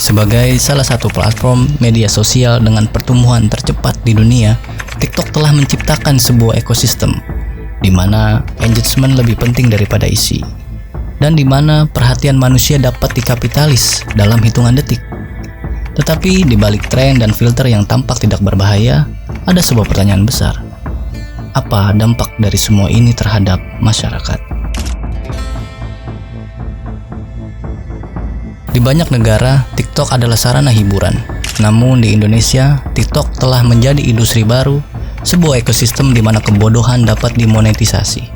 Sebagai salah satu platform media sosial dengan pertumbuhan tercepat di dunia, TikTok telah menciptakan sebuah ekosistem di mana engagement lebih penting daripada isi, dan di mana perhatian manusia dapat dikapitalis dalam hitungan detik. Tetapi di balik tren dan filter yang tampak tidak berbahaya, ada sebuah pertanyaan besar. Apa dampak dari semua ini terhadap masyarakat? Di banyak negara, TikTok adalah sarana hiburan. Namun di Indonesia, TikTok telah menjadi industri baru, sebuah ekosistem di mana kebodohan dapat dimonetisasi.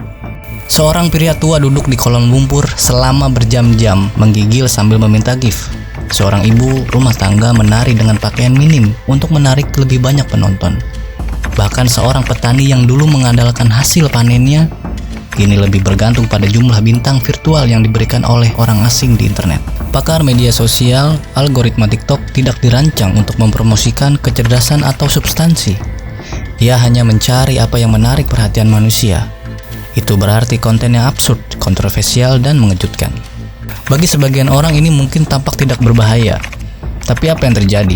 Seorang pria tua duduk di kolong lumpur selama berjam-jam menggigil sambil meminta gift. Seorang ibu rumah tangga menari dengan pakaian minim untuk menarik lebih banyak penonton. Bahkan seorang petani yang dulu mengandalkan hasil panennya, kini lebih bergantung pada jumlah bintang virtual yang diberikan oleh orang asing di internet. Pakar media sosial, algoritma TikTok tidak dirancang untuk mempromosikan kecerdasan atau substansi. Ia hanya mencari apa yang menarik perhatian manusia. Itu berarti konten yang absurd, kontroversial, dan mengejutkan. Bagi sebagian orang ini mungkin tampak tidak berbahaya. Tapi apa yang terjadi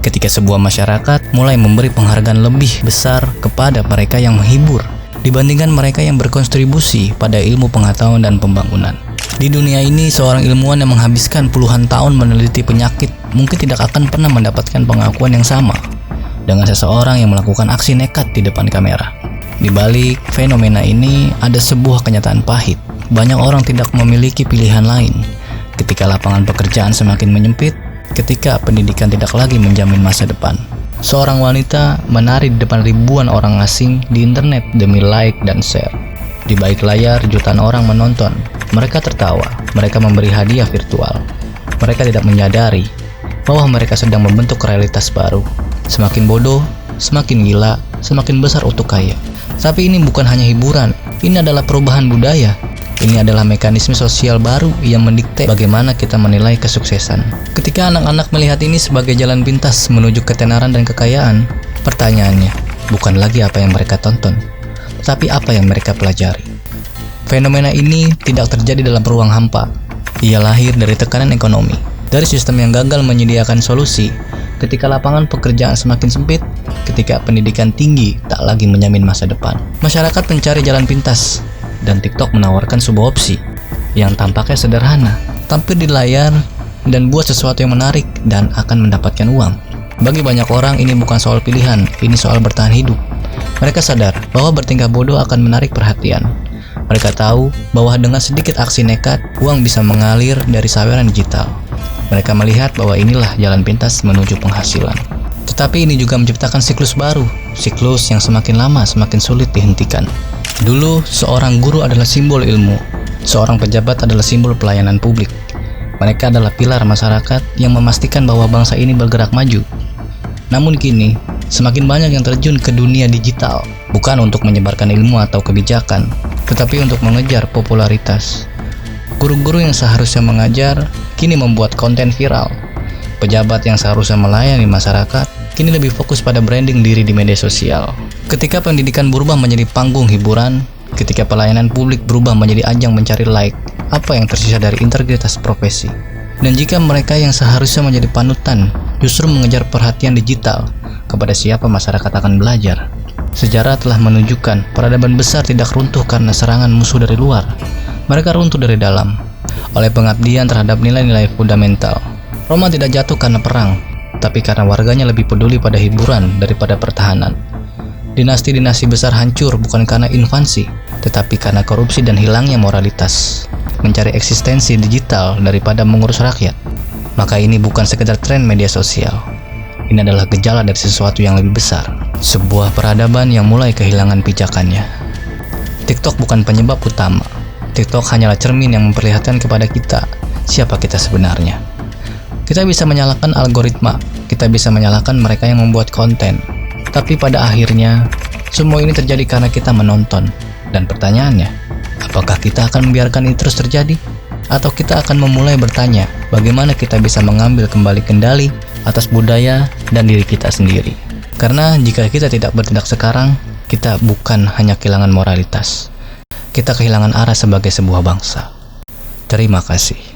ketika sebuah masyarakat mulai memberi penghargaan lebih besar kepada mereka yang menghibur dibandingkan mereka yang berkontribusi pada ilmu pengetahuan dan pembangunan? Di dunia ini, seorang ilmuwan yang menghabiskan puluhan tahun meneliti penyakit mungkin tidak akan pernah mendapatkan pengakuan yang sama dengan seseorang yang melakukan aksi nekat di depan kamera. Di balik fenomena ini, ada sebuah kenyataan pahit. Banyak orang tidak memiliki pilihan lain ketika lapangan pekerjaan semakin menyempit, ketika pendidikan tidak lagi menjamin masa depan. Seorang wanita menari di depan ribuan orang asing di internet demi like dan share. Di balik layar, jutaan orang menonton. Mereka tertawa, mereka memberi hadiah virtual. Mereka tidak menyadari bahwa mereka sedang membentuk realitas baru. Semakin bodoh, semakin gila, semakin besar untuk kaya. Tapi ini bukan hanya hiburan, ini adalah perubahan budaya. Ini adalah mekanisme sosial baru yang mendikte bagaimana kita menilai kesuksesan. Ketika anak-anak melihat ini sebagai jalan pintas menuju ketenaran dan kekayaan, pertanyaannya bukan lagi apa yang mereka tonton, tetapi apa yang mereka pelajari. Fenomena ini tidak terjadi dalam ruang hampa. Ia lahir dari tekanan ekonomi, dari sistem yang gagal menyediakan solusi, ketika lapangan pekerjaan semakin sempit, ketika pendidikan tinggi tak lagi menjamin masa depan. Masyarakat mencari jalan pintas, dan TikTok menawarkan sebuah opsi yang tampaknya sederhana, tampil di layar dan buat sesuatu yang menarik dan akan mendapatkan uang. Bagi banyak orang, ini bukan soal pilihan, ini soal bertahan hidup. Mereka sadar bahwa bertingkah bodoh akan menarik perhatian. Mereka tahu bahwa dengan sedikit aksi nekat, uang bisa mengalir dari saweran digital. Mereka melihat bahwa inilah jalan pintas menuju penghasilan. Tetapi ini juga menciptakan siklus baru, siklus yang semakin lama semakin sulit dihentikan. Dulu, seorang guru adalah simbol ilmu, seorang pejabat adalah simbol pelayanan publik. Mereka adalah pilar masyarakat yang memastikan bahwa bangsa ini bergerak maju. Namun kini, semakin banyak yang terjun ke dunia digital, bukan untuk menyebarkan ilmu atau kebijakan, tetapi untuk mengejar popularitas. Guru-guru yang seharusnya mengajar, kini membuat konten viral. Pejabat yang seharusnya melayani masyarakat, kini lebih fokus pada branding diri di media sosial. Ketika pendidikan berubah menjadi panggung hiburan, ketika pelayanan publik berubah menjadi ajang mencari like, apa yang tersisa dari integritas profesi? Dan jika mereka yang seharusnya menjadi panutan justru mengejar perhatian digital, kepada siapa masyarakat akan belajar? Sejarah telah menunjukkan peradaban besar tidak runtuh karena serangan musuh dari luar. Mereka runtuh dari dalam, oleh pengabdian terhadap nilai-nilai fundamental. Roma tidak jatuh karena perang, tapi karena warganya lebih peduli pada hiburan daripada pertahanan. Dinasti-dinasti besar hancur bukan karena invasi, tetapi karena korupsi dan hilangnya moralitas. Mencari eksistensi digital daripada mengurus rakyat. Maka ini bukan sekedar tren media sosial. Ini adalah gejala dari sesuatu yang lebih besar. Sebuah peradaban yang mulai kehilangan pijakannya. TikTok bukan penyebab utama. TikTok hanyalah cermin yang memperlihatkan kepada kita siapa kita sebenarnya. Kita bisa menyalahkan algoritma, kita bisa menyalahkan mereka yang membuat konten. Tapi pada akhirnya, semua ini terjadi karena kita menonton. Dan pertanyaannya, apakah kita akan membiarkan ini terus terjadi? Atau kita akan memulai bertanya, bagaimana kita bisa mengambil kembali kendali atas budaya dan diri kita sendiri? Karena jika kita tidak bertindak sekarang, kita bukan hanya kehilangan moralitas. Kita kehilangan arah sebagai sebuah bangsa. Terima kasih.